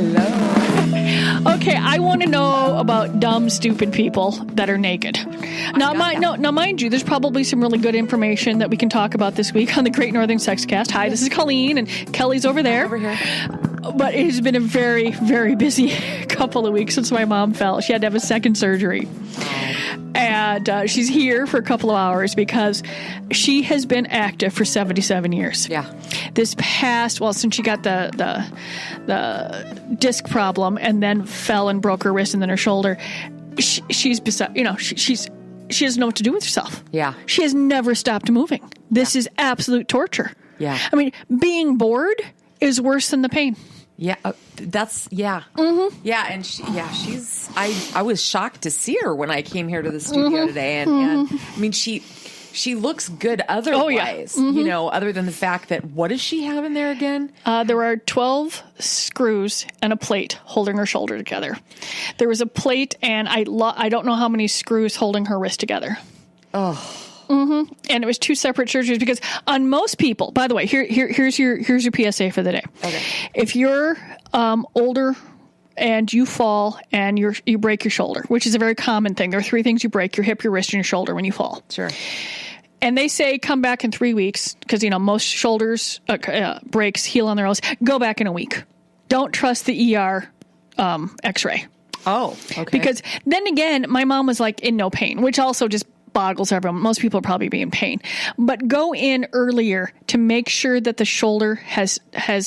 Hello. Okay, I want to know about dumb, stupid people that are naked. Now, mind you, there's probably some really good information that we can talk about this week on the Great Northern Sex Cast. Hi, this is Colleen, and Kelly's over there. Over here. But it has been a very, very busy couple of weeks since my mom fell. She had to have a second surgery. And she's here for a couple of hours because she has been active for 77 years. Yeah. This past, since she got the disc problem and then fell and broke her wrist and then her shoulder, she's beside, she doesn't know what to do with herself. Yeah. She has never stopped moving. This is absolute torture. Yeah. I mean, being bored is worse than the pain. Yeah, Mm-hmm. Yeah, and she's. I was shocked to see her when I came here to the studio today, and I mean she looks good otherwise. Oh, yeah. Other than the fact that what does she have in there again? There are 12 screws and a plate holding her shoulder together. There was a plate, and I don't know how many screws holding her wrist together. Oh. Mm-hmm. And it was 2 separate surgeries because on most people, by the way, here's your PSA for the day. Okay. If you're older and you fall and you break your shoulder, which is a very common thing. There are 3 things you break: your hip, your wrist, and your shoulder when you fall. Sure. And they say come back in 3 weeks because, most shoulders breaks heal on their own. Go back in a week. Don't trust the ER x-ray. Oh, okay. Because then again, my mom was like in no pain, which also just boggles everyone. Most people will probably be in pain, but go in earlier to make sure that the shoulder has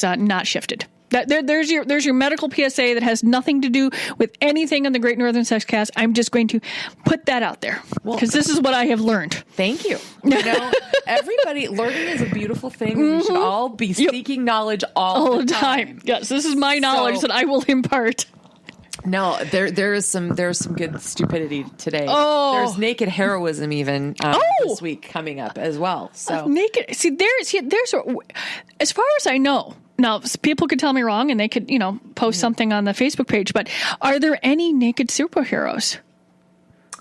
not shifted. There's your medical PSA that has nothing to do with anything on the Great Northern Sex Cast. I'm just going to put that out there because this is what I have learned. Thank you. Everybody, learning is a beautiful thing. Mm-hmm. We should all be seeking knowledge all the time. Yes, this is my knowledge that I will impart. No, there's some good stupidity today. Oh, there's naked heroism even this week coming up as well. So naked. There's as far as I know. Now, people could tell me wrong, and they could post something on the Facebook page. But are there any naked superheroes?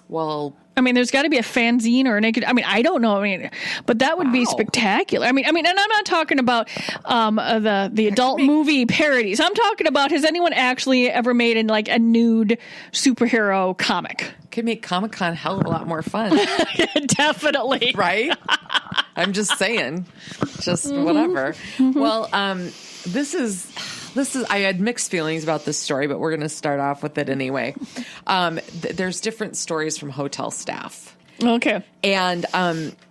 Well, I mean, there's got to be a fanzine or a naked. I mean, I don't know. I mean, but that would be spectacular. I mean, and I'm not talking about the adult movie parodies. I'm talking about, has anyone actually ever made a nude superhero comic? Could make Comic-Con a hell of a lot more fun. Definitely. Right? I'm just saying. Just whatever. Mm-hmm. Well, this is I had mixed feelings about this story, but we're going to start off with it anyway. There's different stories from hotel staff. Okay. And,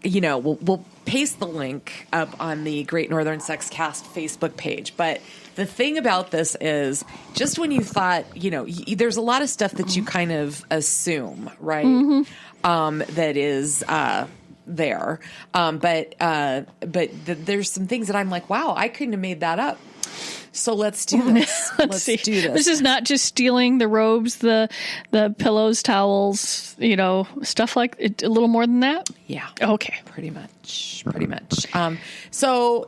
we'll paste the link up on the Great Northern Sex Cast Facebook page. But the thing about this is just when you thought, there's a lot of stuff that you kind of assume, right? Mm-hmm. That is there. But there's some things that I'm like, wow, I couldn't have made that up. So let's do this. Let's do this. This is not just stealing the robes, the pillows, towels, stuff like it. A little more than that. Yeah. Okay. Pretty much. So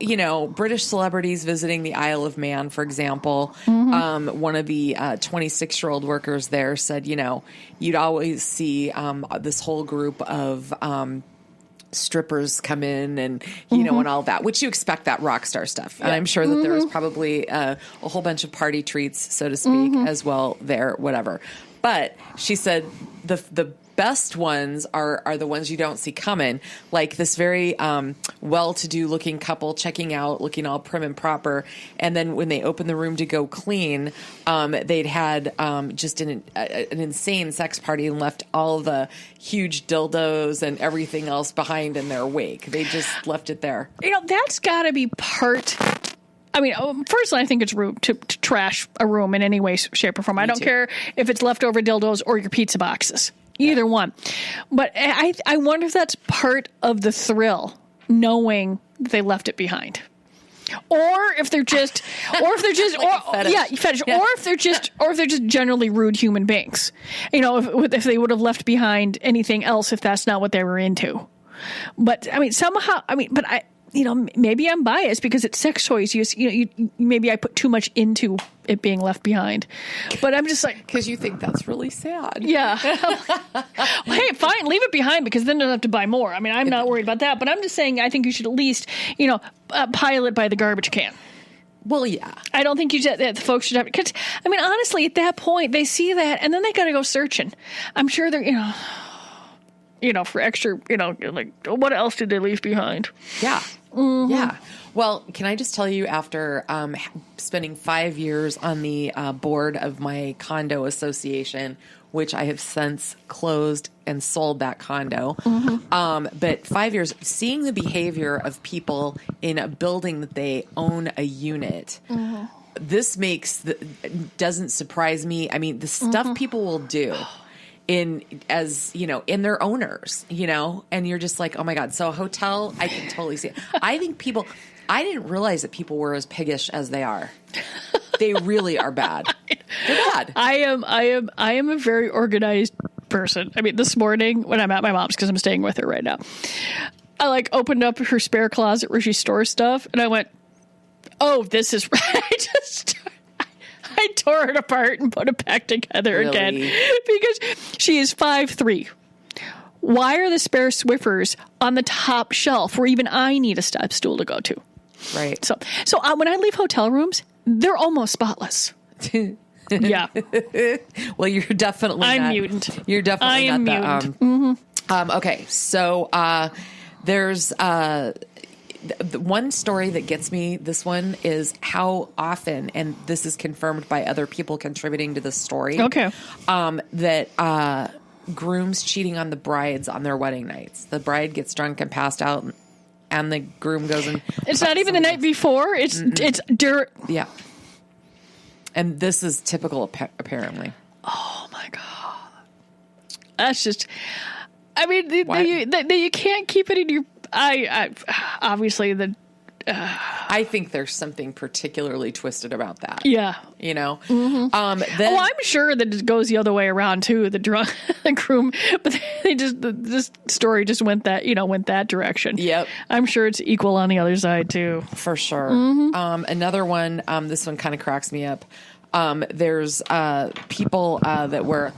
British celebrities visiting the Isle of Man, for example. Mm-hmm. One of the 26-year-old workers there said, you'd always see this whole group of strippers come in and and all that, which you expect, that rock star stuff. And I'm sure that there was probably a whole bunch of party treats, so to speak, as well there, whatever. But she said the best ones are the ones you don't see coming, like this very well-to-do looking couple checking out, looking all prim and proper, and then when they opened the room to go clean, they'd had just an insane sex party and left all the huge dildos and everything else behind in their wake. They just left it there. That's got to be part. I mean, personally, I think it's rude to trash a room in any way, shape, or form. I don't care if it's leftover dildos or your pizza boxes. Either one. But I wonder if that's part of the thrill, knowing they left it behind. Or if they're just fetish. Yeah. Or if they're just generally rude human beings. If they would have left behind anything else, if that's not what they were into. But I mean, maybe I'm biased because it's sex toys. Maybe I put too much into it being left behind. But I'm just like, because you think that's really sad. Yeah. Hey, fine, leave it behind because then they'll have to buy more. I mean, I'm not worried about that. But I'm just saying, I think you should at least, pile it by the garbage can. Well, yeah. I don't think that the folks should have, because, I mean, honestly, at that point, they see that, and then they got to go searching. I'm sure they're, for extra, like, what else did they leave behind? Yeah. Mm-hmm. Yeah. Well, can I just tell you, after spending 5 years on the board of my condo association, which I have since closed and sold that condo. Mm-hmm. But 5 years, seeing the behavior of people in a building that they own a unit, mm-hmm. this doesn't surprise me. I mean, the stuff mm-hmm. people will do in their owners, and you're just like, oh my God. So a hotel, I can totally see it. I didn't realize that people were as piggish as they are. They really are bad. They're bad. I am a very organized person. I mean, this morning when I'm at my mom's, because I'm staying with her right now, I opened up her spare closet where she stores stuff, and I went, "Oh, this is right." I tore it apart and put it back together again because she is 5'3". Why are the spare Swiffers on the top shelf where even I need a step stool to go to? Right. So when I leave hotel rooms, they're almost spotless. Yeah. Well, you're definitely I'm not. Mutant. You're definitely I am not mutant. Mm-hmm. Okay, so there's the one story that gets me. This one is how often, and this is confirmed by other people contributing to the story. Okay. That grooms cheating on the brides on their wedding nights. The bride gets drunk and passed out, and the groom goes and... It's not even the night before. It's dirt. Yeah. And this is typical, apparently. Oh, my God. That's just... I mean, you can't keep it in your... I obviously, I think there's something particularly twisted about that. Yeah. Mm-hmm. I'm sure that it goes the other way around too. The groom, but this story just went that direction. Yep. I'm sure it's equal on the other side too. For sure. Mm-hmm. Another one, this one kind of cracks me up. There's people that were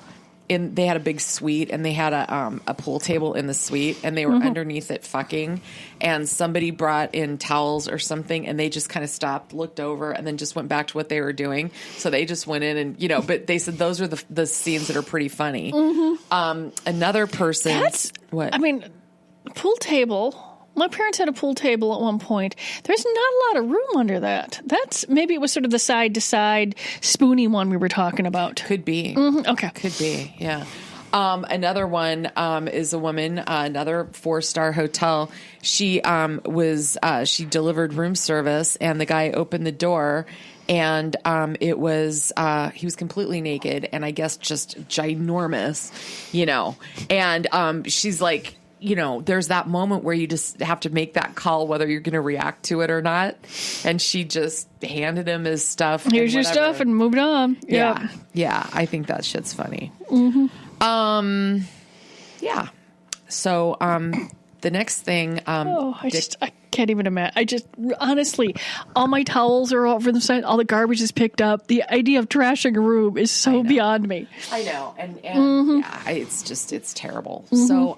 they had a big suite, and they had a pool table in the suite, and they were mm-hmm. underneath it fucking, and somebody brought in towels or something, and they just kind of stopped, looked over, and then just went back to what they were doing. So they just went in and, but they said those are the scenes that are pretty funny. Mm-hmm. Another person... what? I mean, pool table... My parents had a pool table at one point. There's not a lot of room under that. Maybe it was sort of the side-to-side spoony one we were talking about. Could be. Mm-hmm. Okay. Could be, yeah. Another one is a woman, another 4-star hotel. She she delivered room service, and the guy opened the door, and it was he was completely naked, and I guess just ginormous, and she's like, there's that moment where you just have to make that call whether you're going to react to it or not. And she just handed him his stuff. Here's your stuff and moved on. Yeah. Yep. Yeah. I think that shit's funny. Mm-hmm. Yeah. So, the next thing, I can't even imagine. Honestly, all my towels are over the side. All the garbage is picked up. The idea of trashing a room is so beyond me. I know. And mm-hmm. yeah, it's terrible. Mm-hmm. So,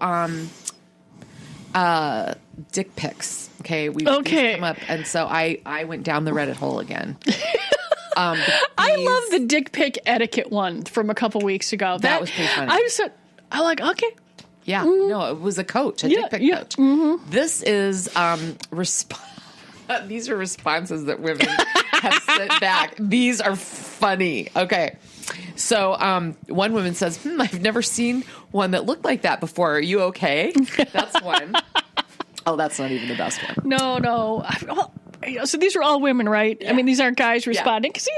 dick pics. Okay. We've come up. And so I went down the Reddit hole again. I love the dick pic etiquette one from a couple weeks ago. That was pretty funny. I'm like, okay. Yeah, no, it was a coach, a dick pic coach. Mm-hmm. This is these are responses that women have sent back. These are funny. Okay, so one woman says, "I've never seen one that looked like that before. Are you okay?" That's one. Oh, that's not even the best one. No. So these are all women, right? Yeah. I mean, these aren't guys responding because,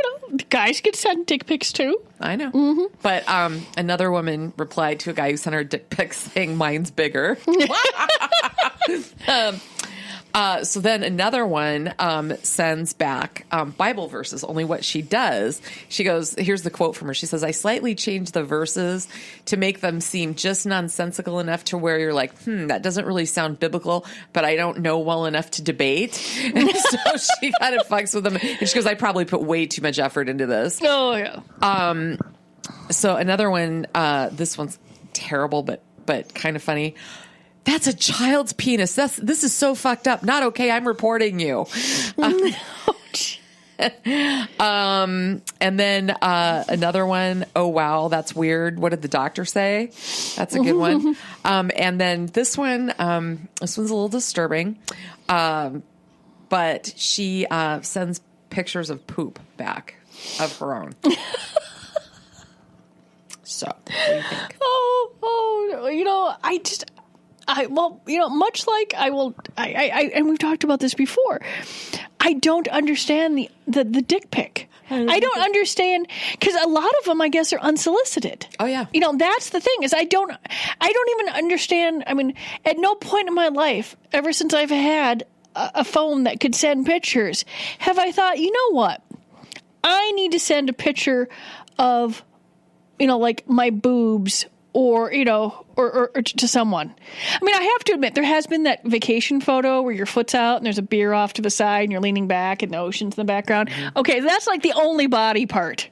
guys get sent dick pics too. I know. Mm-hmm. But another woman replied to a guy who sent her dick pics saying, "Mine's bigger." So then another one sends back Bible verses, only what she does, she goes, here's the quote from her. She says, "I slightly changed the verses to make them seem just nonsensical enough to where you're like, that doesn't really sound biblical, but I don't know well enough to debate." And so she kind of fucks with them. And she goes, "I probably put way too much effort into this." Oh, yeah. So another one, this one's terrible, but kind of funny. "That's a child's penis. This is so fucked up. Not okay. I'm reporting you." And then another one, oh, wow, that's weird. What did the doctor say? That's a good one. And then this one's a little disturbing. But she sends pictures of poop back of her own. So, what do you think? Much like and we've talked about this before, I don't understand the dick pic. I don't understand, because a lot of them, I guess, are unsolicited. Oh, yeah. That's the thing, is I don't even understand. I mean, at no point in my life, ever since I've had a phone that could send pictures, have I thought, you know what? I need to send a picture of, like my boobs or to someone. I mean, I have to admit, there has been that vacation photo where your foot's out and there's a beer off to the side and you're leaning back and the ocean's in the background. Mm-hmm. Okay, that's like the only body part.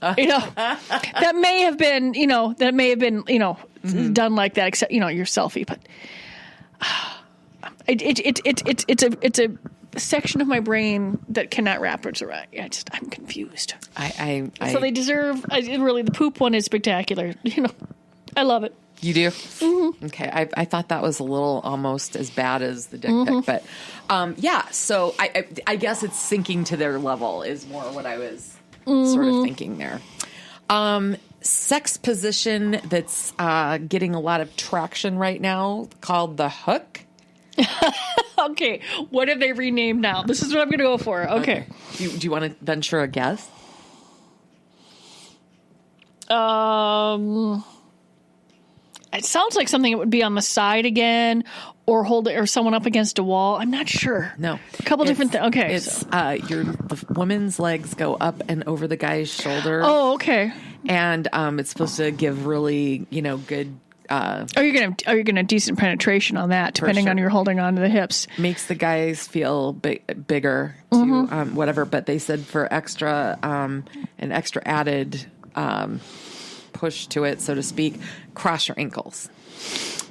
That may have been, mm-hmm. done like that, except, your selfie, but it's a section of my brain that cannot wrap its around. I'm confused. So they deserve. Really, the poop one is spectacular. I love it. You do? Mm-hmm. Okay. I thought that was a little almost as bad as the dick pic, but yeah. So I guess it's sinking to their level is more what I was sort of thinking there. Sex position that's getting a lot of traction right now, called the hook. Okay, what have they renamed now? This is what I'm going to go for. Okay. Do you want to venture a guess? It sounds like something that would be on the side again, or hold it, or someone up against a wall. I'm not sure. No, a couple different things. Okay, it's the woman's legs go up and over the guy's shoulder. Oh, okay. And it's supposed to give really, good. Are you gonna have decent penetration on that, depending on your holding on to the hips? Makes the guys feel bigger to whatever. But they said for an extra added push to it, so to speak, cross your ankles.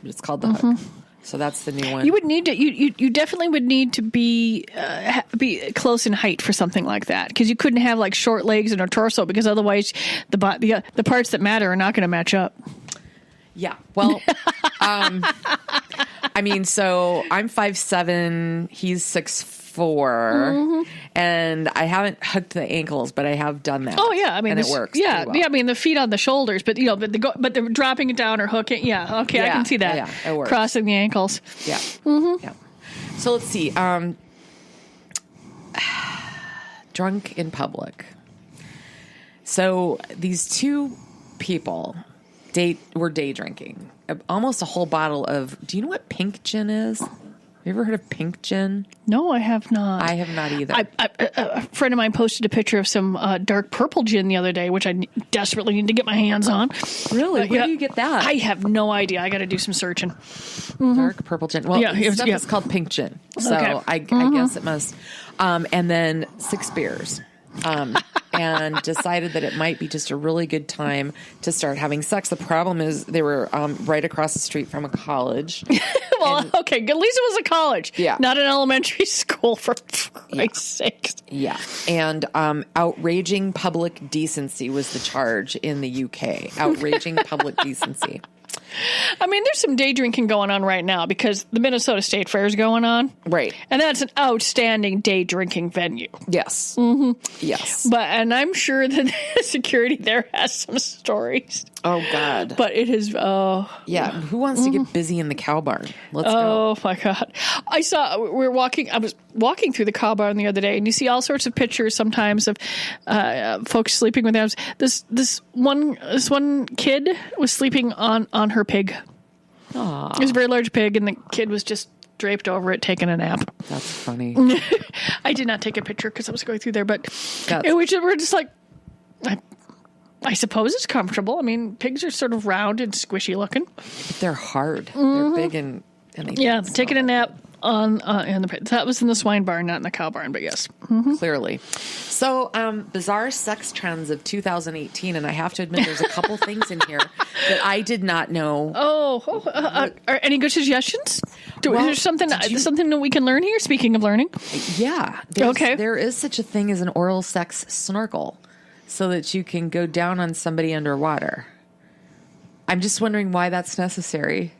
It's called the hook. So that's the new one. You would need to. You definitely would need to be close in height for something like that, because you couldn't have like short legs and a torso, because otherwise the parts that matter are not going to match up. Yeah. Well, I mean, so I'm 5'7", he's 6'4", and I haven't hooked the ankles, but I have done that. Oh yeah, I mean, it works. Yeah, well. yeah. I mean, the feet on the shoulders, but but they're dropping it down or hooking. Yeah, okay, I can see that. Yeah, it works. Crossing the ankles. Yeah. Yeah. So let's see. Drunk in public. So these two people were day drinking almost a whole bottle of. Do you know what pink gin is? Have you ever heard of pink gin? No, I have not. I have not either. A friend of mine posted a picture of some dark purple gin the other day, which I desperately need to get my hands on. Really? Where do you get that? I have no idea. I got to do some searching. Dark purple gin. Well, stuff is called pink gin. So okay. I guess it must. And then 6 beers. And decided that it might be just a really good time to start having sex. The problem is they were right across the street from a college. Well, okay, at least it was a college. Yeah. Not an elementary school, for Christ's sakes. Yeah. And outraging public decency was the charge in the UK. Outraging public decency. I mean, there's some day drinking going on right now because the Minnesota State Fair is going on. Right. And that's an outstanding day drinking venue. Yes. Yes. And I'm sure that the security there has some stories. Oh, God. But it is, yeah. Who wants to get busy in the cow barn? Let's go. Oh, my God. I was walking through the cow barn the other day, and you see all sorts of pictures sometimes of folks sleeping with them. This one kid was sleeping on her pig. Aww. It was a very large pig, and the kid was just draped over it, taking a nap. That's funny. I did not take a picture because I was going through there, but we're just like, I suppose it's comfortable. I mean, pigs are sort of round and squishy looking. But they're hard. They're big and they taking a nap on that was in the swine barn, not in the cow barn, but yes. Clearly. So, bizarre sex trends of 2018, and I have to admit there's a couple things in here that I did not know. Are any good suggestions? Is there something that we can learn here? Speaking of learning, yeah. There is such a thing as an oral sex snorkel, so that you can go down on somebody underwater. I'm just wondering why that's necessary.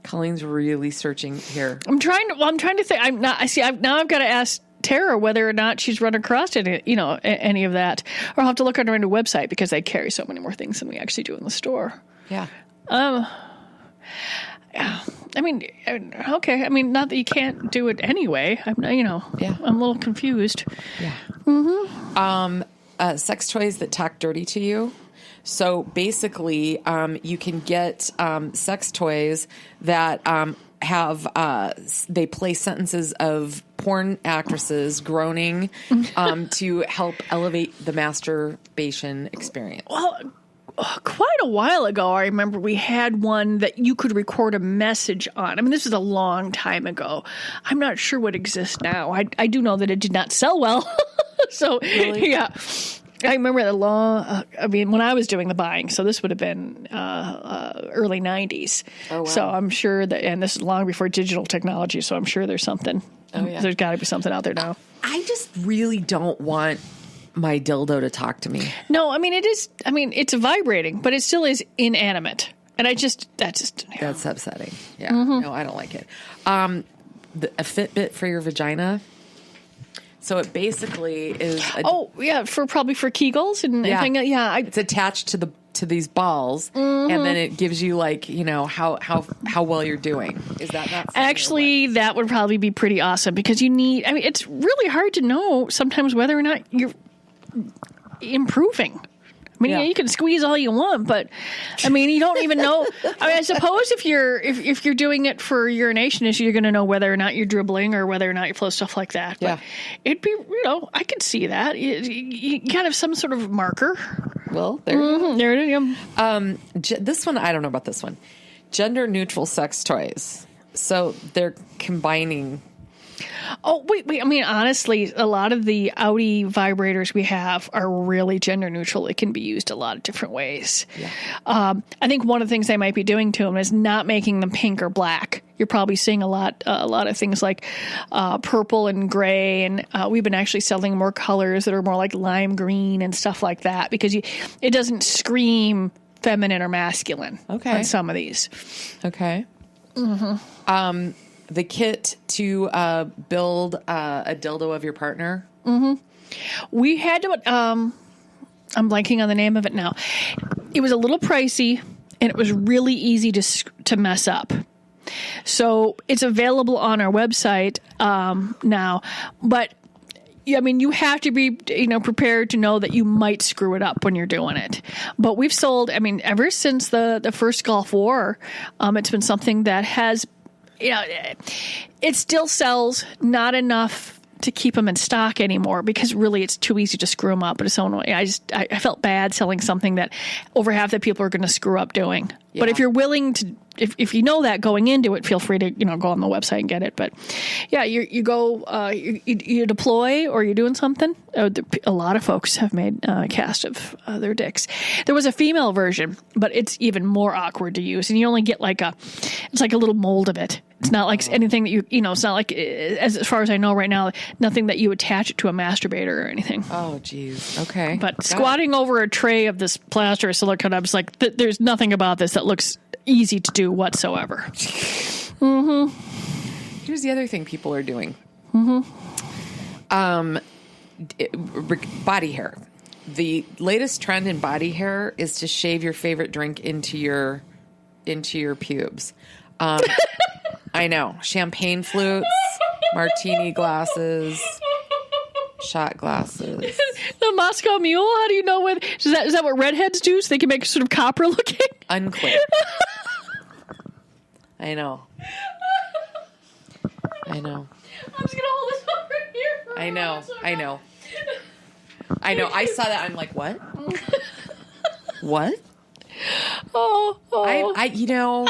Colleen's really searching here. I'm trying to think. I've got to ask Tara whether or not she's run across any of that, or I'll have to look on her website because they carry so many more things than we actually do in the store. Yeah. I mean, okay. I mean, not that you can't do it anyway. I'm a little confused. Yeah. Mm-hmm. Sex toys that talk dirty to you. So basically, you can get sex toys that they play sentences of porn actresses groaning to help elevate the masturbation experience. Well, quite a while ago, I remember we had one that you could record a message on. I mean, this was a long time ago. I'm not sure what exists now. I do know that it did not sell well. So, really? Yeah. I remember when I was doing the buying, so this would have been early 90s. Oh, wow. So I'm sure that, and this is long before digital technology, so I'm sure there's something. Oh, yeah. There's got to be something out there now. I just really don't want my dildo to talk to me. No, I mean, it's vibrating, but it still is inanimate. And that's upsetting. Yeah. Mm-hmm. No, I don't like it. A Fitbit for your vagina. So it basically is. Probably for Kegels and everything. Yeah, it's attached to these balls, mm-hmm. and then it gives you how well you're doing. Is that not actually that would probably be pretty awesome because you need. I mean, it's really hard to know sometimes whether or not you're improving. I mean, you can squeeze all you want, but I mean, you don't even know. I mean, I suppose if you're doing it for urination issue, you're going to know whether or not you're dribbling or whether or not you flow, stuff like that. But it'd be, I could see that. You kind of some sort of marker. Well, there, mm-hmm, there it is. This one, I don't know about this one. Gender neutral sex toys. So they're combining. Oh, wait. I mean, honestly, a lot of the Audi vibrators we have are really gender neutral. It can be used a lot of different ways. Yeah. I think one of the things they might be doing to them is not making them pink or black. You're probably seeing a lot of things like purple and gray, and we've been actually selling more colors that are more like lime green and stuff like that because it doesn't scream feminine or masculine on some of these. Okay. Mm-hmm. The kit to build a dildo of your partner. Mm-hmm. We had to. I'm blanking on the name of it now. It was a little pricey, and it was really easy to mess up. So it's available on our website now, but. I mean, you have to be, prepared to know that you might screw it up when you're doing it. But we've sold, ever since the first Gulf War, it's been something that has, it still sells, not enough to keep them in stock anymore because really it's too easy to screw them up in its own way. I felt bad selling something that over half the people are going to screw up doing. Yeah. But if you're willing to, if you know that going into it, feel free to go on the website and get it. But yeah, you go you deploy or you're doing something. A lot of folks have made a cast of their dicks. There was a female version, but it's even more awkward to use, and you only get it's like a little mold of it. It's not like anything that it's not like, as far as I know right now, nothing that you attach it to a masturbator or anything. Oh, geez. Okay. But squatting over a tray of this plaster or silicone, I was like, there's nothing about this that looks easy to do whatsoever. Mm-hmm. Here's the other thing people are doing. Mm-hmm. Body hair. The latest trend in body hair is to shave your favorite drink into your pubes. I know. Champagne flutes, martini glasses, shot glasses. The Moscow Mule? How do you know when? Is that what redheads do? So they can make sort of copper looking? Unclear. I know. I'm just going to hold this over here. I know. I saw that. I'm like, what? What? Oh. I don't.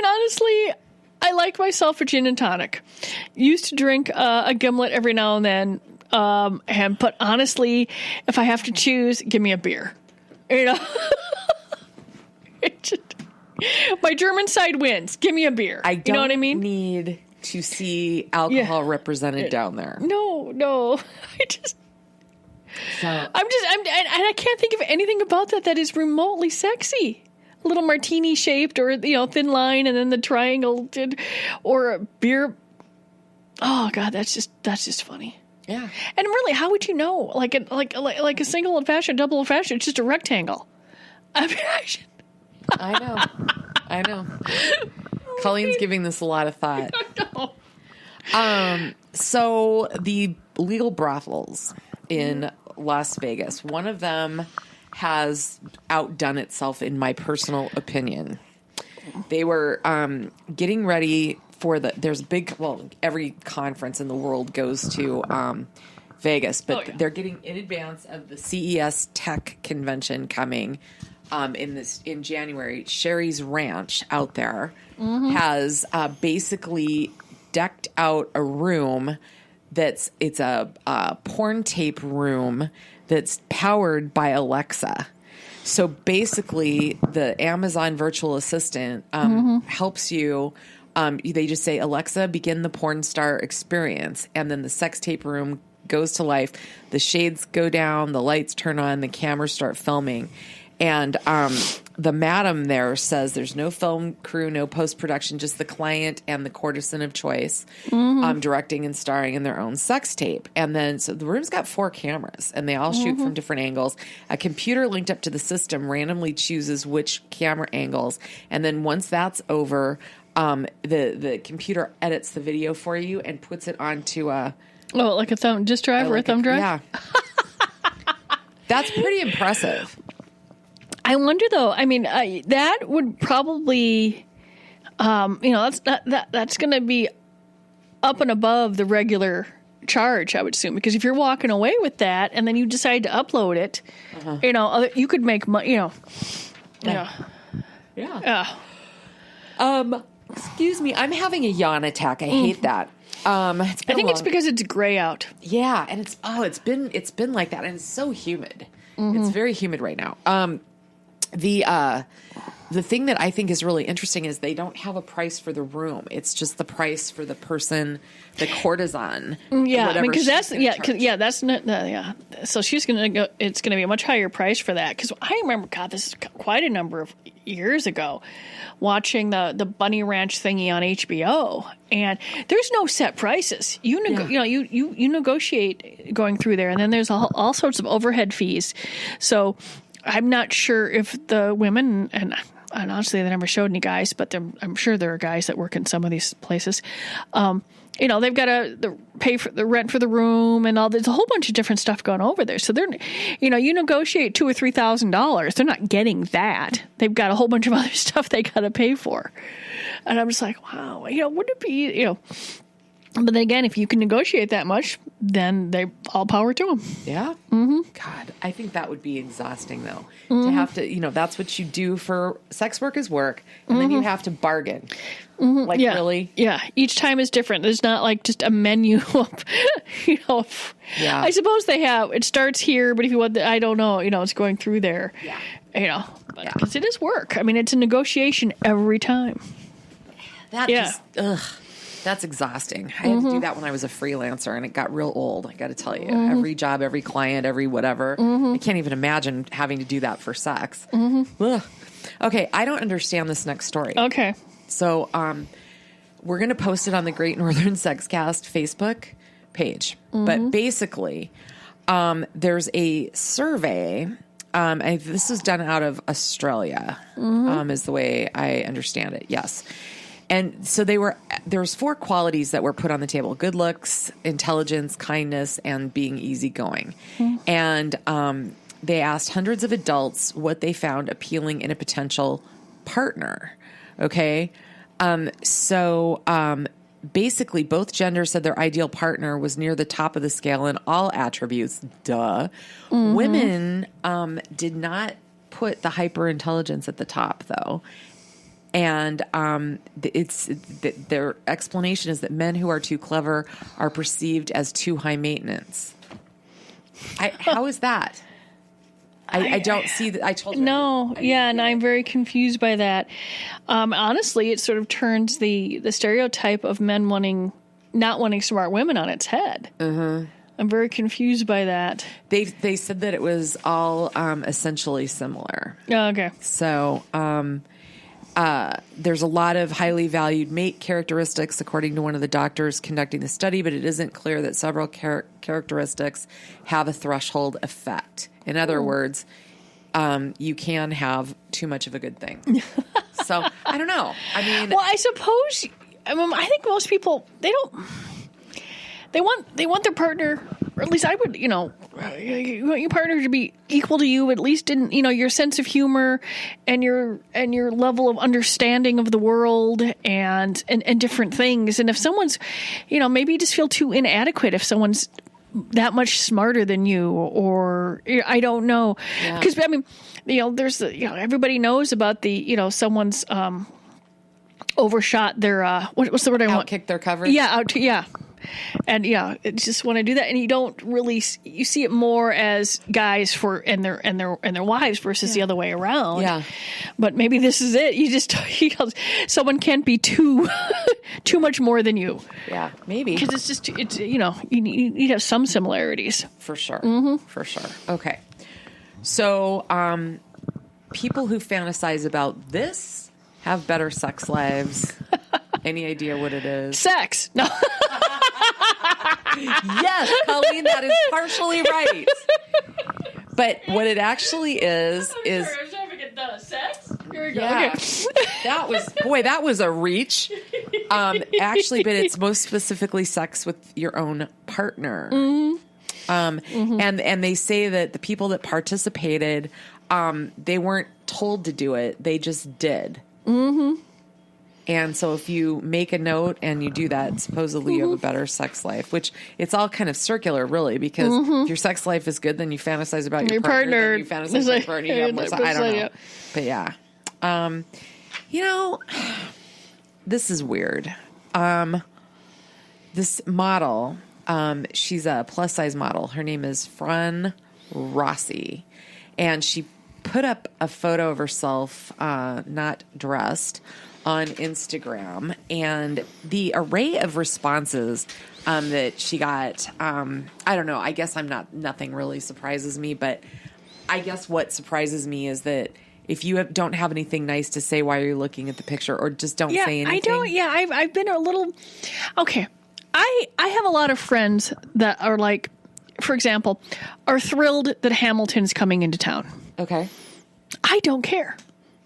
Honestly, I like myself a gin and tonic. Used to drink a gimlet every now and then. But honestly, if I have to choose, give me a beer. My German side wins. Give me a beer. You know what I mean? Need to see alcohol represented down there. No. I can't think of anything about that is remotely sexy. A little martini shaped, or thin line, and then the triangle, or a beer. Oh God, that's just funny. Yeah. And really, how would you know? Like a single old fashioned, double old fashioned, it's just a rectangle. I mean, I know. Colleen's giving this a lot of thought. So the legal brothels in Las Vegas, one of them has outdone itself, in my personal opinion. They were getting ready for there's a big, every conference in the world goes to Vegas, but they're getting in advance of the CES Tech Convention coming in January. Sherry's Ranch out there has basically decked out a room it's a porn tape room that's powered by Alexa. So basically, the Amazon virtual assistant helps you. They just say, Alexa, begin the porn star experience. And then the sex tape room goes to life. The shades go down, the lights turn on, the cameras start filming. And the madam there says there's no film crew, no post-production, just the client and the courtesan of choice directing and starring in their own sex tape. And then, so the room's got 4 cameras, and they all shoot from different angles. A computer linked up to the system randomly chooses which camera angles. And then once that's over, the computer edits the video for you and puts it onto a... Oh, like a thumb disk drive or a thumb drive? Yeah. That's pretty impressive. I wonder, though. I mean, that would probably, that's going to be up and above the regular charge, I would assume, because if you're walking away with that and then you decide to upload it, you could make money. Yeah. Excuse me, I'm having a yawn attack. I hate that. I think it's because it's gray out. Yeah, and it's been like that, and it's so humid. It's very humid right now. The thing that I think is really interesting is they don't have a price for the room. It's just the price for the person, the courtesan. Yeah, I mean, because that's not. So she's gonna go. It's gonna be a much higher price for that. Because I remember, God, this is quite a number of years ago, watching the Bunny Ranch thingy on HBO, and there's no set prices. You negotiate going through there, and then there's all sorts of overhead fees. So I'm not sure if the women, and honestly, they never showed any guys, but I'm sure there are guys that work in some of these places. They've got to pay for the rent for the room and all. There's a whole bunch of different stuff going over there. So they're, you negotiate $2,000 or $3,000. They're not getting that. They've got a whole bunch of other stuff they got to pay for. And I'm just like, wow, wouldn't it be, But then again, if you can negotiate that much, then they all power to them. Yeah. Mm-hmm. God, I think that would be exhausting, though, to have to, that's what you do for sex work is work, and then you have to bargain. Mm-hmm. Like, really? Yeah. Each time is different. There's not like just a menu of, Yeah. I suppose they have. It starts here, but if you want, I don't know, it's going through there. Yeah. Because it is work. I mean, it's a negotiation every time. That's exhausting. I had to do that when I was a freelancer, and it got real old, I got to tell you. Every job, every client, every whatever. I can't even imagine having to do that for sex. Okay, I don't understand this next story. Okay. So we're going to post it on the Great Northern Sexcast Facebook page. But basically, there's a survey. This is done out of Australia, is the way I understand it. Yes. And so there's 4 qualities that were put on the table: good looks, intelligence, kindness, and being easygoing. And they asked hundreds of adults what they found appealing in a potential partner. Okay. Basically both genders said their ideal partner was near the top of the scale in all attributes. Duh. Women did not put the hyper-intelligence at the top, though. And their explanation is that men who are too clever are perceived as too high maintenance. How is that? I don't see that. I told you. No, and I'm very confused by that. Honestly, it sort of turns the stereotype of men not wanting smart women on its head. Mm-hmm. I'm very confused by that. They said that it was all essentially similar. Oh, okay. So there's a lot of highly valued mate characteristics, according to one of the doctors conducting the study, but it isn't clear that several characteristics have a threshold effect. In other words, you can have too much of a good thing. So I don't know. I mean, well, I suppose. I think most people they want their partner, or at least I would. You want your partner to be equal to you, at least in your sense of humor and your level of understanding of the world and different things. And if someone's, maybe you just feel too inadequate if someone's that much smarter than you, or I don't know, because there's everybody knows about the someone's overshot their what's the word I want? Outkick their coverage. And just want to do that, and you don't really you see it more as guys and their wives versus the other way around. Yeah, but maybe this is it. You just someone can't be too much more than you. Yeah, maybe because it's you need to have some similarities for sure. Mm-hmm. For sure. Okay, so people who fantasize about this have better sex lives. Any idea what it is? Sex. No. Yes, Colleen, that is partially right. But what it actually is I'm trying to get the sex. Here we go. Yeah, okay. that was a reach. Actually, but it's most specifically sex with your own partner. Mm-hmm. And they say that the people that participated, they weren't told to do it; they just did. Mm-hmm. And so if you make a note and you do that, supposedly you have a better sex life, which it's all kind of circular, really, because if your sex life is good, then you fantasize about your partner. Then you fantasize about your partner. You have more sex. I don't know. But yeah. This is weird. This model, she's a plus-size model. Her name is Fran Rossi. And she put up a photo of herself not dressed on Instagram, and the array of responses that she got, I don't know, I guess nothing really surprises me, but I guess what surprises me is that if you don't have anything nice to say while you're looking at the picture, or just don't say anything. I don't, I've been a little, okay, I have a lot of friends that are like, for example, are thrilled that Hamilton's coming into town. Okay. I don't care.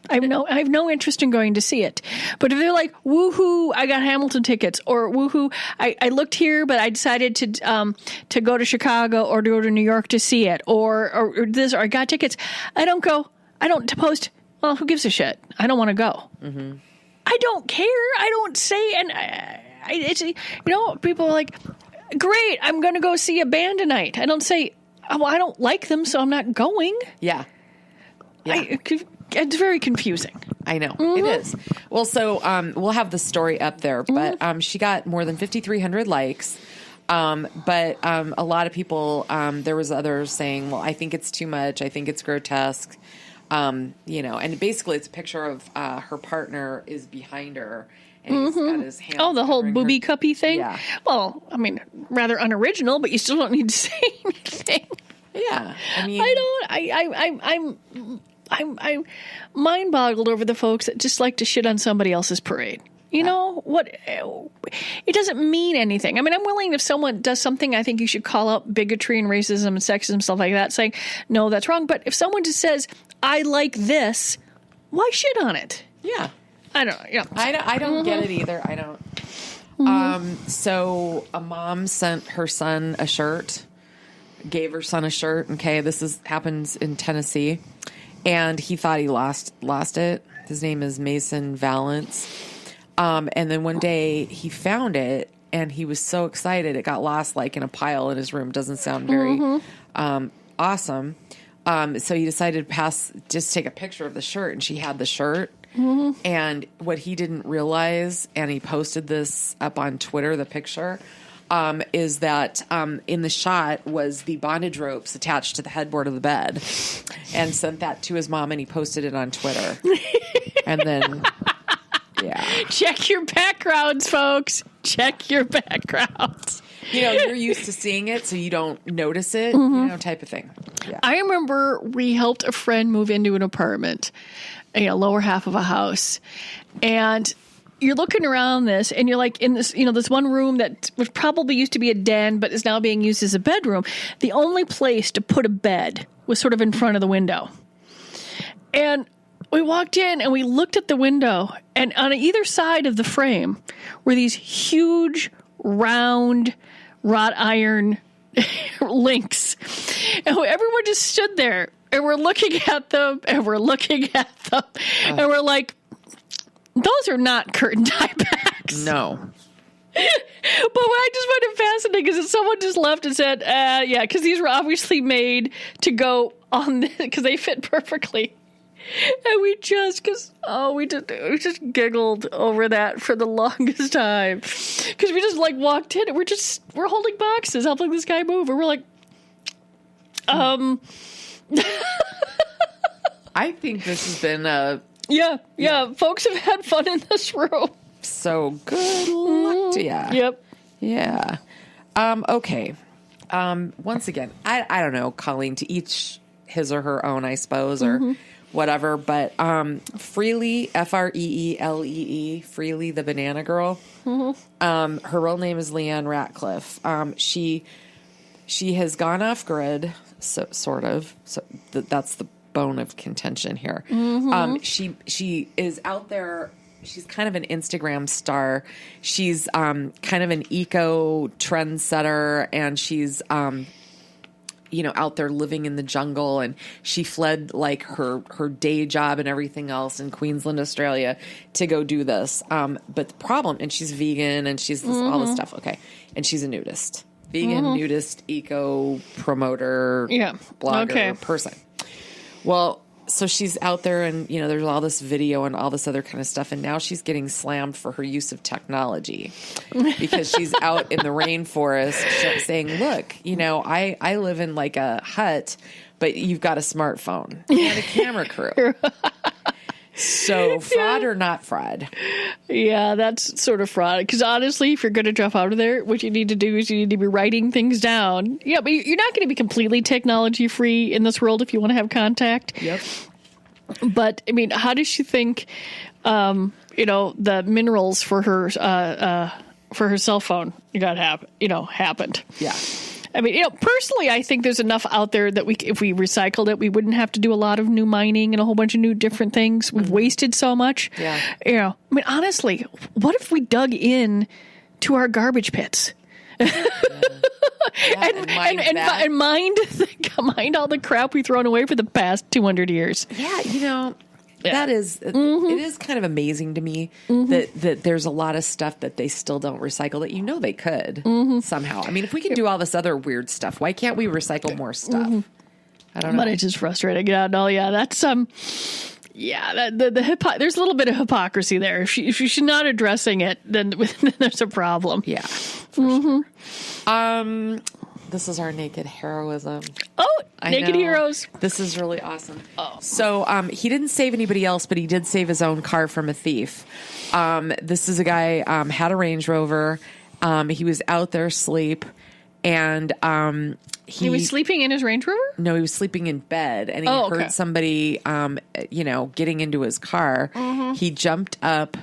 I have no interest in going to see it. But if they're like, woohoo, I got Hamilton tickets, or woohoo, I looked here, but I decided to go to Chicago or to go to New York to see it, or this, or I got tickets, I don't go. I don't post, well, who gives a shit? I don't want to go. Mm-hmm. I don't care. I don't say, and it's, people are like, great, I'm going to go see a band tonight. I don't say, well, I don't like them, so I'm not going. Yeah. It's very confusing. I know. Mm-hmm. It is. Well, so we'll have the story up there, but she got more than 5,300 likes. But a lot of people, there was others saying, well, I think it's too much. I think it's grotesque. And basically it's a picture of her partner is behind her. And he's got his hand. Oh, the whole booby cuppy thing? Yeah. Well, I mean, rather unoriginal, but you still don't need to say anything. Yeah. I mean, I'm mind boggled over the folks that just like to shit on somebody else's parade. You know what? It doesn't mean anything. I mean, I'm willing if someone does something, I think you should call out bigotry and racism and sexism, stuff like that, saying, no, that's wrong. But if someone just says, I like this, why shit on it? Yeah. I don't know. Yeah. I don't get it either. I don't. So a mom sent her son a shirt, gave her son a shirt. Okay, happens in Tennessee. And he thought he lost it. His name is Mason Valance. And then one day he found it and he was so excited. It got lost like in a pile in his room. Doesn't sound very awesome. So he decided to just take a picture of the shirt, and she had the shirt. Mm-hmm. And what he didn't realize, and he posted this up on Twitter, the picture, is that in the shot was the bondage ropes attached to the headboard of the bed, and sent that to his mom, and he posted it on Twitter. And then, yeah. Check your backgrounds, folks. Check your backgrounds. You're used to seeing it, so you don't notice it, type of thing. Yeah. I remember we helped a friend move into an apartment, lower half of a house, and you're looking around this, and you're like in this, this one room that was probably used to be a den, but is now being used as a bedroom. The only place to put a bed was sort of in front of the window. And we walked in and we looked at the window, and on either side of the frame were these huge, round, wrought iron links. And everyone just stood there, and we're looking at them, and we're looking at them, and we're like, those are not curtain tie backs. No. But what I just find it fascinating is that someone just left and said, yeah, because these were obviously made to go on because they fit perfectly. And we just giggled over that for the longest time. Because we just walked in and we're holding boxes, helping this guy move. And we're like, I think this has been Yeah. Folks have had fun in this room. So good luck to ya. Yep. Yeah. Okay. Once again, I don't know, Colleen, to each his or her own, I suppose, or whatever. But Freelee, Freelee, Freelee, the banana girl. Her real name is Leanne Ratcliffe. She has gone off grid, so sort of. So that's the bone of contention here. She is out there. She's kind of an Instagram star. She's kind of an eco trendsetter, and she's out there living in the jungle, and she fled her day job and everything else in Queensland, Australia, to go do this. But the problem, and she's vegan, and she's all this stuff. Okay, and she's a nudist, vegan, nudist, eco promoter, blogger person. Well, so she's out there, and there's all this video and all this other kind of stuff, and now she's getting slammed for her use of technology because she's out in the rainforest saying, "Look, I live in a hut, but you've got a smartphone and a camera crew." So fraud or not fraud? Yeah, that's sort of fraud. Because honestly, if you're going to drop out of there, what you need to do is you need to be writing things down. Yeah, but you're not going to be completely technology free in this world if you want to have contact. Yep. But I mean, how does she think, the minerals for her cell phone happened? Yeah. I mean, personally, I think there's enough out there that if we recycled it, we wouldn't have to do a lot of new mining and a whole bunch of new different things. We've wasted so much. Yeah. I mean, honestly, what if we dug in to our garbage pits? And mind all the crap we've thrown away for the past 200 years. Yeah, that is, it is kind of amazing to me that there's a lot of stuff that they still don't recycle that they could somehow. I mean, if we can do all this other weird stuff, why can't we recycle more stuff? I don't know. But it's just frustrating. Yeah, no, yeah, that's there's a little bit of hypocrisy there. If she's not addressing it, then there's a problem. Yeah, for sure. This is our naked heroism. Oh, naked heroes. This is really awesome. Oh. So he didn't save anybody else, but he did save his own car from a thief. This is a guy, had a Range Rover. He was out there asleep, and he was sleeping in his Range Rover? No, he was sleeping in bed, and he heard somebody, getting into his car. He jumped up,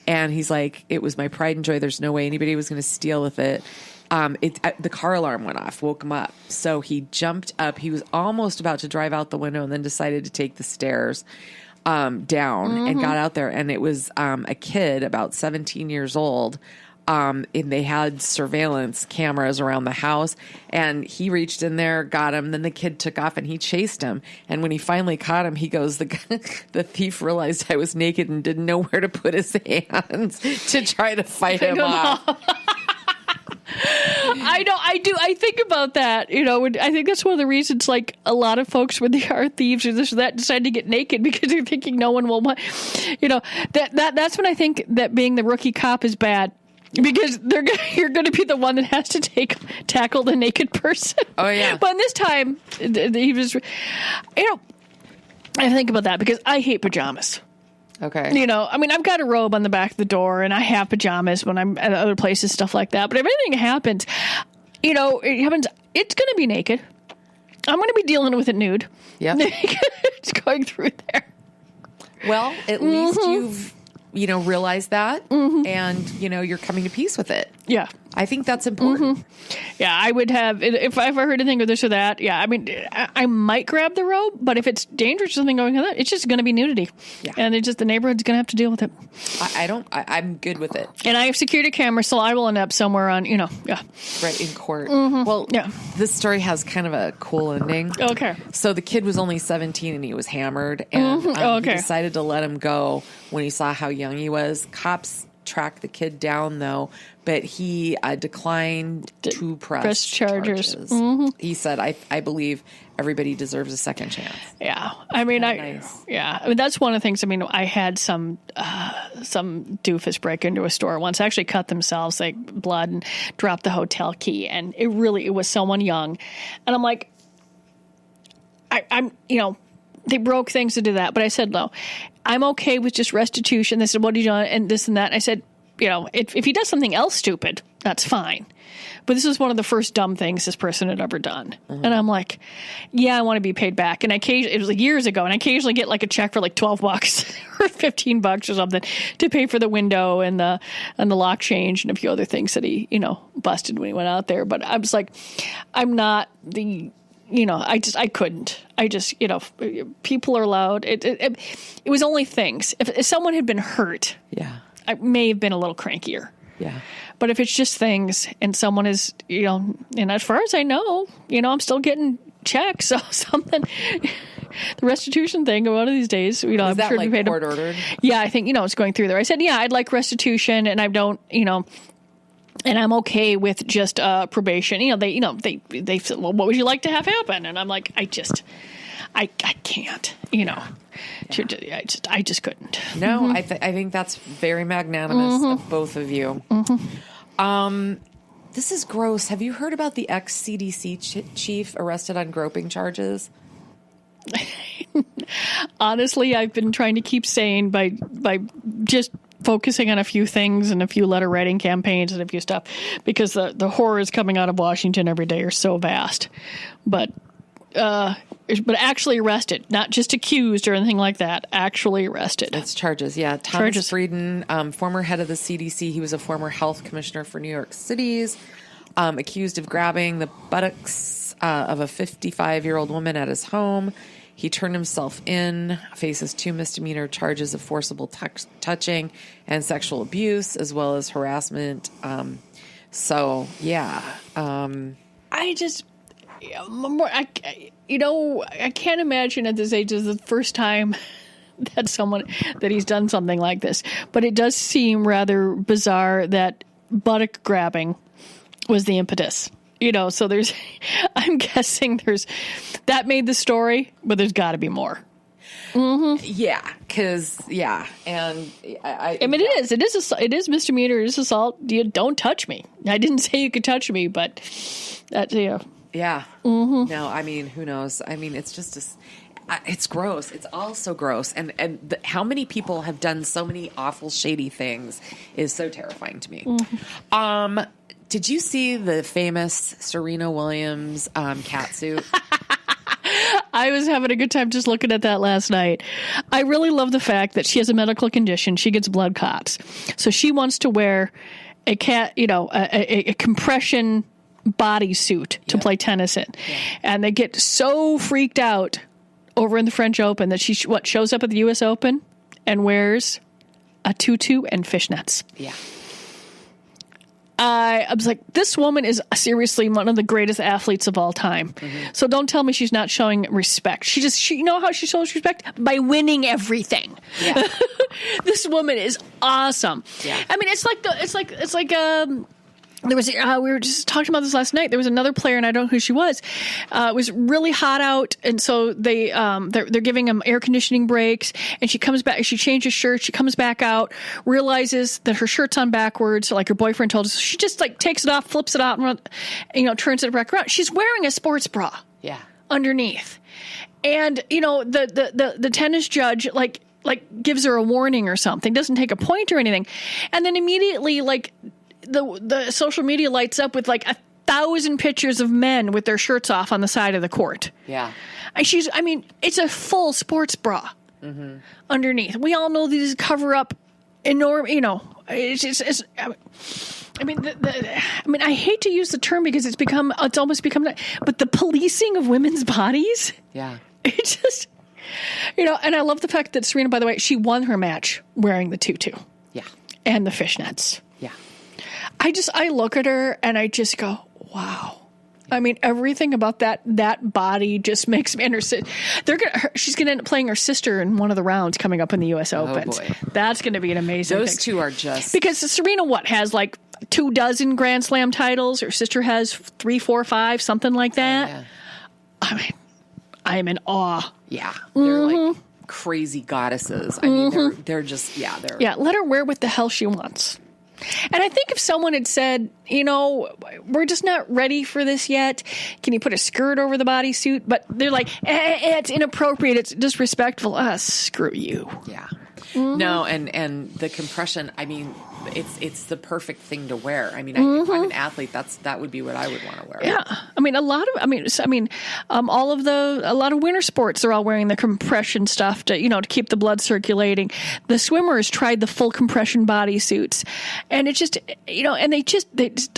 and he's like, "It was my pride and joy. There's no way anybody was going to steal with it." The car alarm went off, woke him up. So he jumped up. He was almost about to drive out the window and then decided to take the stairs down and got out there. And it was a kid about 17 years old. And they had surveillance cameras around the house. And he reached in there, got him. Then the kid took off and he chased him. And when he finally caught him, he goes, the thief realized I was naked and didn't know where to put his hands to try to fight him off. I know. I do. I think about that. I think that's one of the reasons, a lot of folks, when they are thieves or this or that, decide to get naked because they're thinking no one will want. That's when I think that being the rookie cop is bad. Because you're going to be the one that has to tackle the naked person. Oh, yeah. But this time, he was, I think about that because I hate pajamas. Okay. I mean, I've got a robe on the back of the door, and I have pajamas when I'm at other places, stuff like that. But if anything happens, it's going to be naked. I'm going to be dealing with it nude. Yep. It's going through there. Well, at least you've, realized that, and, you're coming to peace with it. Yeah. I think that's important. Yeah, I would have, if I ever heard anything of this or that, yeah, I mean, I might grab the robe, but if it's dangerous or something going on, it's just going to be nudity. Yeah. And the neighborhood's going to have to deal with it. I'm good with it. And I have security cameras, so I will end up somewhere on, yeah. Right, in court. Well, yeah. This story has kind of a cool ending. Okay. So the kid was only 17 and he was hammered, and he decided to let him go when he saw how young he was. Cops tracked the kid down, though, but he declined to press charges. He said, I believe everybody deserves a second chance. Yeah. I mean, nice. I mean, that's one of the things. I mean, I had some doofus break into a store once, actually cut themselves, like blood, and dropped the hotel key. And it was someone young. And I'm like, I'm they broke things to do that. But I said, no, I'm okay with just restitution. They said, what are you doing? And this and that. And I said, if he does something else stupid, that's fine. But this was one of the first dumb things this person had ever done. And I'm like, yeah, I want to be paid back. And it was like years ago. And I occasionally get like a check for like $12 or $15 or something to pay for the window and the lock change and a few other things that he, busted when he went out there. But I was like, I'm not the... I couldn't. People are allowed. It was only things. If someone had been hurt, yeah, I may have been a little crankier. Yeah. But if it's just things and someone is, and as far as I know, I'm still getting checks. So something, the restitution thing, one of these days, I'm that sure like we paid court ordered? Yeah, I think, it's going through there. I said, yeah, I'd like restitution, and I don't, and I'm okay with just probation. They said, well, what would you like to have happen? And I'm like, I can't. I just couldn't. No, I think that's very magnanimous of both of you. This is gross. Have you heard about the ex-CDC chief arrested on groping charges? Honestly, I've been trying to keep sane by just focusing on a few things and a few letter writing campaigns and a few stuff, because the horrors coming out of Washington every day are so vast. But actually arrested, not just accused or anything like that. Actually arrested. It's charges, yeah. Thomas Frieden, former head of the CDC. He was a former health commissioner for New York City's, accused of grabbing the buttocks of a 55-year-old woman at his home. He turned himself in, faces 2 misdemeanor charges of forcible touching and sexual abuse, as well as harassment. I can't imagine at this age is the first time that he's done something like this. But it does seem rather bizarre that buttock grabbing was the impetus. So I'm guessing that made the story, but there's got to be more. Yeah, because and I mean, it is misdemeanor, it is assault. Don't touch me. I didn't say you could touch me, but that yeah. No, I mean, who knows? I mean, it's just it's gross. It's all so gross, and how many people have done so many awful, shady things is so terrifying to me. Did you see the famous Serena Williams catsuit? I was having a good time just looking at that last night. I really love the fact that she has a medical condition. She gets blood clots. So she wants to wear a compression bodysuit to play tennis in. Yeah. And they get so freaked out over in the French Open that she shows up at the U.S. Open and wears a tutu and fishnets. Yeah. I was like, this woman is seriously one of the greatest athletes of all time. So don't tell me she's not showing respect. She you know how she shows respect? By winning everything. Yeah. This woman is awesome. Yeah. I mean, it's like There was, we were just talking about this last night. There was another player, and I don't know who she was. It was really hot out, and so they're giving them air conditioning breaks. And she comes back. She changes shirts. She comes back out, realizes that her shirt's on backwards, like her boyfriend told her. So she just like takes it off, flips it out, and turns it back around. She's wearing a sports bra. Yeah. Underneath, and the tennis judge like gives her a warning or something. Doesn't take a point or anything, and then immediately like. The social media lights up with like 1,000 pictures of men with their shirts off on the side of the court. Yeah. And it's a full sports bra underneath. We all know these cover up enormous, I hate to use the term because it's almost become, but the policing of women's bodies. Yeah. It just, and I love the fact that Serena, by the way, she won her match wearing the tutu. Yeah. And the fishnets. Yeah. I look at her and I just go, wow. I mean, everything about that body just makes me. And she's going to end up playing her sister in one of the rounds coming up in the U.S. Open. Boy. That's going to be an amazing Those thing. two are just because Serena has like 24 Grand Slam titles. Her sister has 3, 4, 5, something like that. Yeah. I mean, I am in awe. Yeah, they're like crazy goddesses. I mean, they're just let her wear what the hell she wants. And I think if someone had said, we're just not ready for this yet. Can you put a skirt over the bodysuit? But they're like, it's inappropriate. It's disrespectful. Screw you. Yeah. No, and the compression, I mean, it's the perfect thing to wear. I mean, if I'm an athlete, that would be what I would want to wear. Yeah. I mean, a lot of winter sports, they're all wearing the compression stuff to keep the blood circulating. The swimmers tried the full compression bodysuits, and it's just, and they just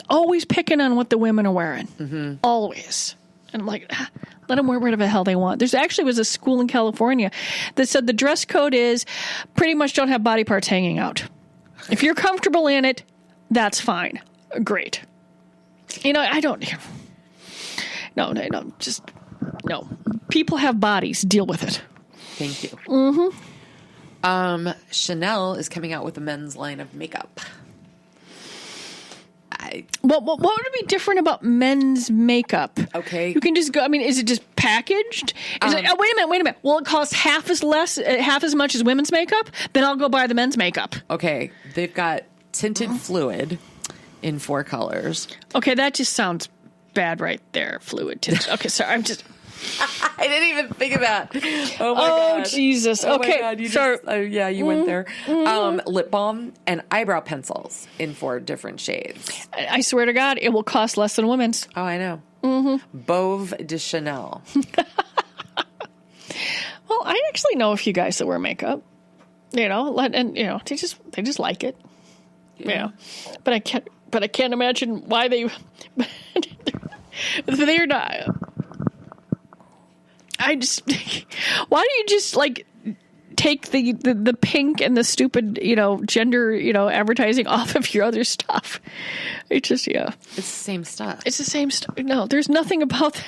always picking on what the women are wearing. Always. And I'm like, let them wear whatever the hell they want. There's actually was a school in California that said the dress code is pretty much don't have body parts hanging out. If you're comfortable in it, that's fine. Great. I don't. No. People have bodies. Deal with it. Thank you. Chanel is coming out with a men's line of makeup. What would be different about men's makeup? Okay. You can just go. I mean, is it just packaged? Wait a minute. Will it cost half as much as women's makeup? Then I'll go buy the men's makeup. Okay. They've got tinted fluid in 4 colors. Okay, that just sounds bad right there. Fluid tinted. Okay, sorry. I'm just. I didn't even think of that. Oh my god. Oh Jesus. Oh okay. My god, you went there. Lip balm and eyebrow pencils in 4 different shades. I swear to God, it will cost less than women's. Oh, I know. Bauve de Chanel. Well, I actually know a few guys that wear makeup. They just like it. Yeah. But I can't imagine why they're not. Why do you just like take the pink and the stupid, gender, advertising off of your other stuff? It's just, It's the same stuff. It's the same stuff. No, there's nothing about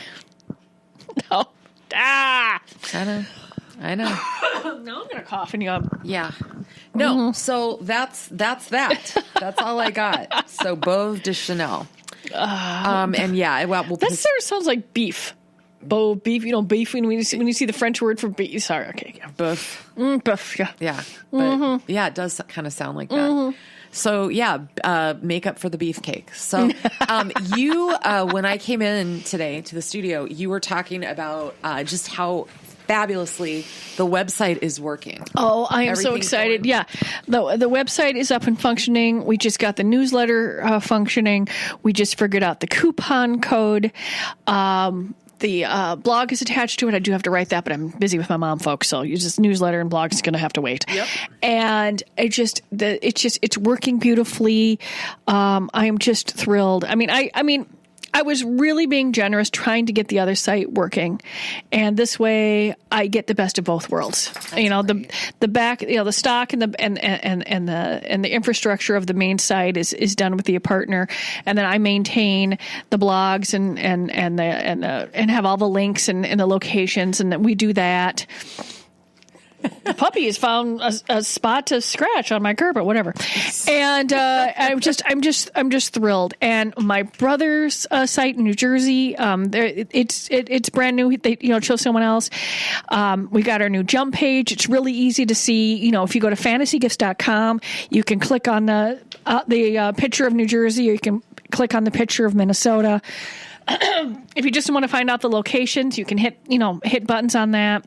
that. No. I know. Now I'm going to cough in you. Yeah. No, so that's that. That's all I got. So Bauve de Chanel. And yeah, that sort of sounds like beef. Beef, beef when you see the French word for beef. Sorry, okay. Yeah. Boeuf. Boeuf, yeah. Yeah. But yeah, it does kind of sound like that. So yeah, makeup for the beefcake. So you, when I came in today to the studio, you were talking about just how fabulously the website is working. Oh, I am so excited. Yeah. The website is up and functioning. We just got the newsletter functioning. We just figured out the coupon code. The blog is attached to it. I do have to write that, but I'm busy with my mom, folks. So just newsletter and blog is going to have to wait. Yep. And it's working beautifully. I am just thrilled. I mean, I was really being generous trying to get the other site working, and this way I get the best of both worlds. That's great. The back, the stock and the infrastructure of the main site is done with the partner, and then I maintain the blogs and have all the links and the locations, and that we do that. the puppy has found a spot to scratch on my carpet, whatever. And I'm just thrilled. And my brother's site in New Jersey, it's brand new. They chose someone else. We got our new jump page. It's really easy to see. If you go to fantasygifts.com, you can click on the picture of New Jersey, or you can click on the picture of Minnesota. If you just want to find out the locations, you can hit buttons on that.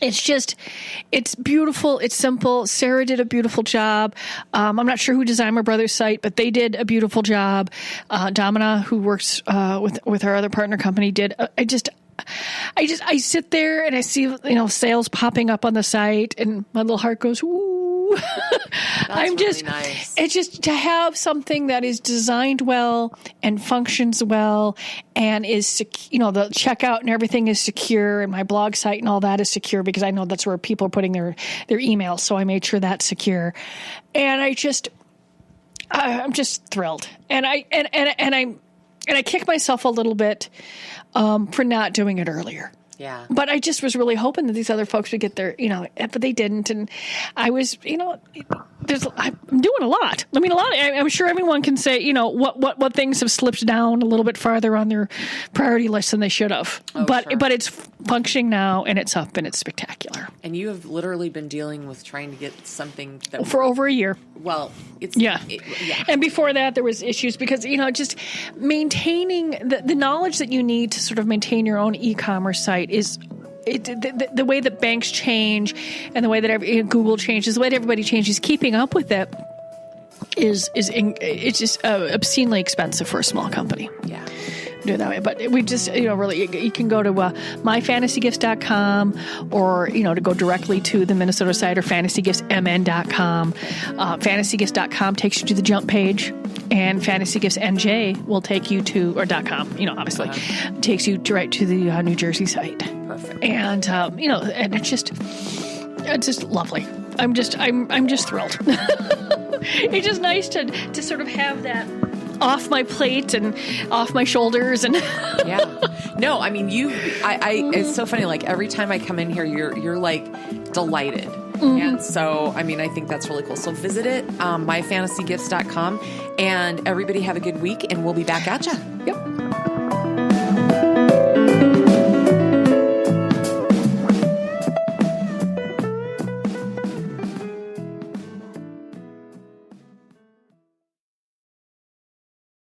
It's beautiful. It's simple. Sarah did a beautiful job. I'm not sure who designed my brother's site, but they did a beautiful job. Domina, who works with our other partner company, did. I sit there and I see sales popping up on the site, and my little heart goes, ooh. Really nice. It's just to have something that is designed well and functions well and is the checkout and everything is secure, and my blog site and all that is secure, because I know that's where people are putting their emails. So I made sure that's secure, and I'm just thrilled, and I kick myself a little bit for not doing it earlier. Yeah. But I just was really hoping that these other folks would get their, but they didn't. And I was, I'm doing a lot. I mean, I'm sure everyone can say, what things have slipped down a little bit farther on their priority list than they should have. Oh, but sure. But it's functioning now, and it's up, and it's spectacular. And you have literally been dealing with trying to get something that for over a year. Well, it's yeah. Yeah. And before that, there was issues because just maintaining the knowledge that you need to sort of maintain your own e-commerce site is. The way that banks change and the way that Google changes, the way that everybody changes, keeping up with it it's just obscenely expensive for a small company. Yeah. Do it that way. But we just, really, you can go to myfantasygifts.com or, to go directly to the Minnesota site, or fantasygiftsmn.com. Fantasygifts.com takes you to the jump page, and fantasygiftsnj will take you to, or .com, obviously, takes you right to the New Jersey site. Perfect. And, and it's just lovely. I'm just thrilled. It's just nice to sort of have that off my plate and off my shoulders, and yeah. No, I mean, it's so funny. Like, every time I come in here, you're like delighted. Mm-hmm. And so, I mean, I think that's really cool. So visit it, myfantasygifts.com, and everybody have a good week, and we'll be back at you. Yep.